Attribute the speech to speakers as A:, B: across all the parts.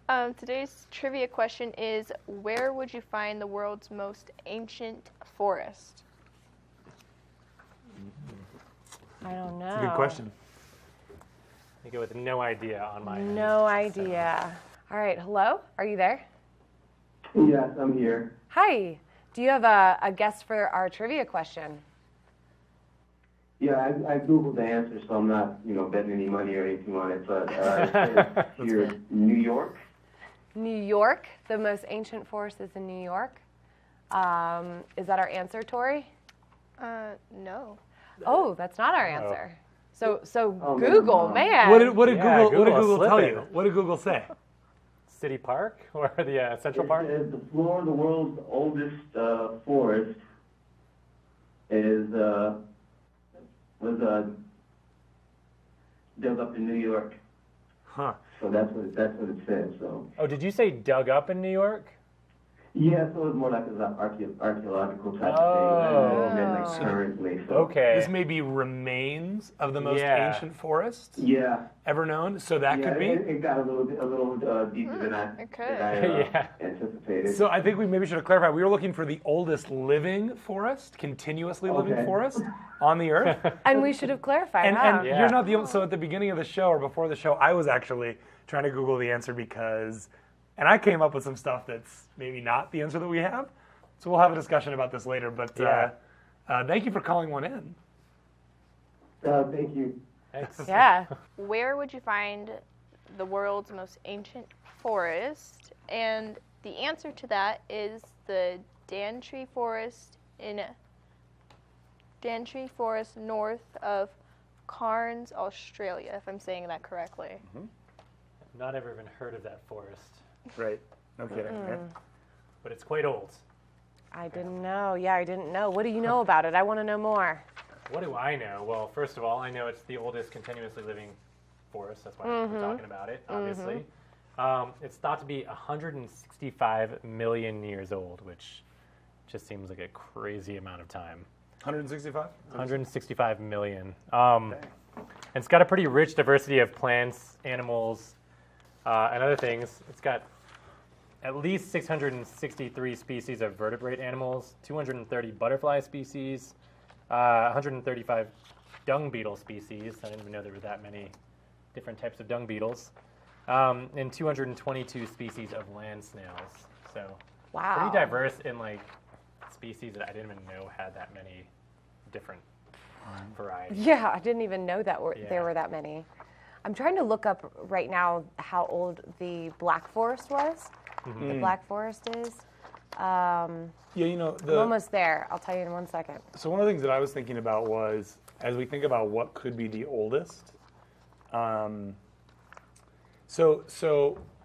A: Today's trivia question is, where would you find the world's most ancient forest?
B: I don't know.
C: It's a good question.
D: I go with no idea on my end.
B: No idea. All right, hello? Are you there?
E: Yes, I'm here.
B: Hi. Do you have a guess for our trivia question?
E: Yeah, I Googled the answer, so I'm not, betting any money or anything on it, but it says here, New York.
B: New York. The most ancient forest is in New York. Is that our answer, Tori?
A: No.
B: Oh, that's not our answer. So
E: Oh,
B: Google, man.
C: What did
D: Yeah,
C: Google tell
D: slipping.
C: you? What did Google say?
D: City Park or the Central
E: It
D: Park?
E: says the floor of the world's oldest forest was dug up in New York.
C: Huh.
E: So that's what it says. So
D: Oh, did you say dug up in New York?
E: yeah, so it's more like an archaeological type
D: Oh.
E: of thing, and like currently. So
D: Okay.
C: This may be remains of the most
D: Yeah.
C: ancient forests
E: yeah,
C: ever known. So that
E: yeah,
C: could be.
E: it got a little deeper than
A: it could.
E: I
D: Yeah.
E: anticipated.
C: So I think we maybe should have clarified. We were looking for the oldest living forest, continuously living
E: Okay.
C: forest on the earth.
B: And we should have clarified,
C: And,
B: huh?
C: and
D: Yeah.
C: you're not the only. So at the beginning of the show or before the show, I was actually trying to Google the answer and I came up with some stuff that's maybe not the answer that we have. So we'll have a discussion about this later. But thank you for calling one in.
E: Thank you.
D: Thanks.
B: Yeah.
A: Where would you find the world's most ancient forest? And the answer to that is the Daintree Forest north of Cairns, Australia, if I'm saying that correctly.
D: Not ever even heard of that forest,
C: Right. No kidding. Right?
D: but it's quite old.
B: I didn't know. Yeah, I didn't know. What do you know about it? I want to know more.
D: What do I know? Well, first of all, I know it's the oldest continuously living forest. That's why we're talking about it, obviously. It's thought to be 165 million years old, which just seems like a crazy amount of time.
C: 165.
D: 165 million. And it's got a pretty rich diversity of plants, animals, and other things. It's got at least 663 species of vertebrate animals, 230 butterfly species, 135 dung beetle species. I didn't even know there were that many different types of dung beetles, and 222 species of land snails. So
B: Wow.
D: pretty diverse in species that I didn't even know had that many different varieties.
B: Yeah, I didn't even know that
D: Yeah.
B: there were that many. I'm trying to look up right now how old the Black Forest was. The Black Forest is. I'm
C: Yeah,
B: almost there. I'll tell you in 1 second.
C: So one of the things that I was thinking about was, as we think about what could be the oldest, so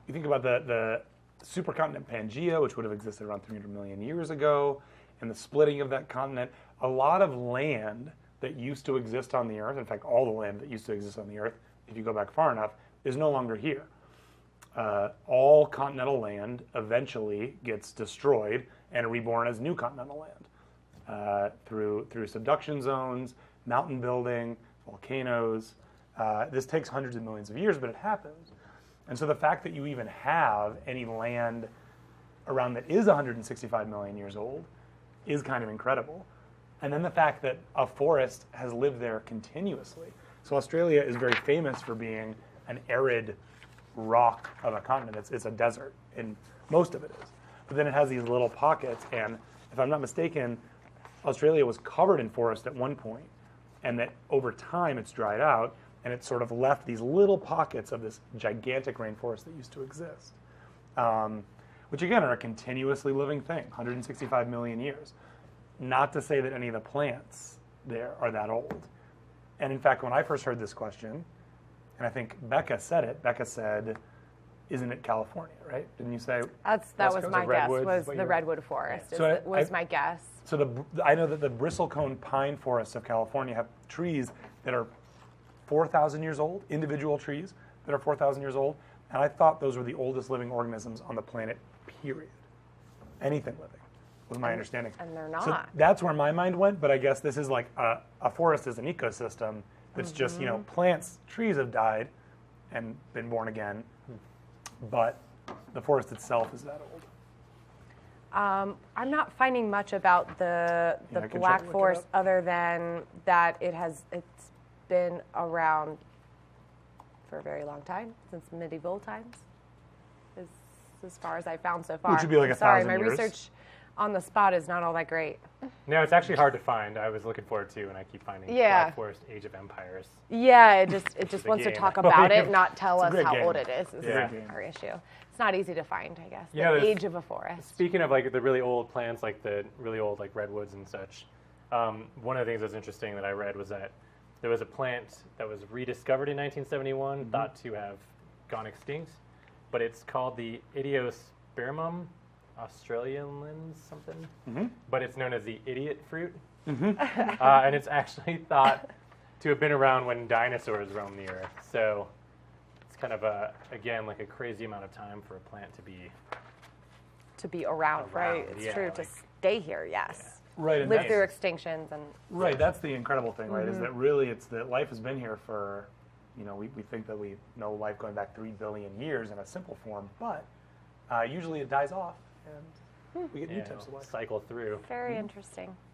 C: you think about the supercontinent Pangaea, which would have existed around 300 million years ago, and the splitting of that continent. A lot of land that used to exist on the Earth, in fact, all the land that used to exist on the Earth, if you go back far enough, is no longer here. All continental land eventually gets destroyed and reborn as new continental land through subduction zones, mountain building, volcanoes. This takes hundreds of millions of years, but it happens. And so the fact that you even have any land around that is 165 million years old is kind of incredible. And then the fact that a forest has lived there continuously. So Australia is very famous for being an arid rock of a continent. It's a desert, and most of it is. But then it has these little pockets, and if I'm not mistaken, Australia was covered in forest at one point, and that over time it's dried out, and it's sort of left these little pockets of this gigantic rainforest that used to exist, which again are a continuously living thing, 165 million years. Not to say that any of the plants there are that old. And in fact, when I first heard this question, and I think Becca said it, Becca said, isn't it California, right? Didn't you say?
B: That
C: West
B: was
C: Coast
B: my
C: of
B: guess,
C: redwoods
B: was
C: is what
B: the
C: you-
B: redwood forest
C: So
B: was my guess.
C: So I know that the bristlecone pine forests of California have trees that are 4,000 years old, individual trees that are 4,000 years old, and I thought those were the oldest living organisms on the planet, period. Anything living, was my understanding.
B: And they're
C: So
B: not.
C: that's where my mind went, but I guess this is like a forest is an ecosystem that's just, plants, trees have died and been born again, but the forest itself is that old.
B: I'm not finding much about the
C: Yeah, I can
B: Black
C: look it
B: Forest
C: up.
B: other than that it's been around for a very long time, since medieval times, is as far as I found so far.
C: Which would be like
B: I'm sorry,
C: 1,000
B: my
C: years.
B: research on the spot is not all that great.
D: No, it's actually hard to find. I was looking for it too, and I keep finding
A: Yeah.
D: Black Forest Age of Empires.
B: Yeah, it just
D: a
B: wants to
D: game.
B: talk about it, not tell
C: It's a
B: us
C: great
B: how
C: game.
B: old it is. This
D: Yeah.
B: is our issue. It's not easy to find, I guess.
D: You know,
B: The
D: there's-
B: age of a forest.
D: Speaking of like the really old plants, like the really old like redwoods and such, one of the things that's interesting that I read was that there was a plant that was rediscovered in 1971, thought to have gone extinct, but it's called the Idiospermum australiensis something, but it's known as the idiot fruit, and it's actually thought to have been around when dinosaurs roamed the earth. So it's kind of again like a crazy amount of time for a plant to be
B: Around, right?
D: Around,
B: It's
D: yeah,
B: true, to
D: like-
B: stay here, yes.
C: Right, and
B: Live
C: that's,
B: through extinctions and
C: right. That's the incredible thing, right? Is that really it's that life has been here for, we think that we know life going back 3 billion years in a simple form, but usually it dies off and we get new types of life.
D: cycle through.
B: very interesting.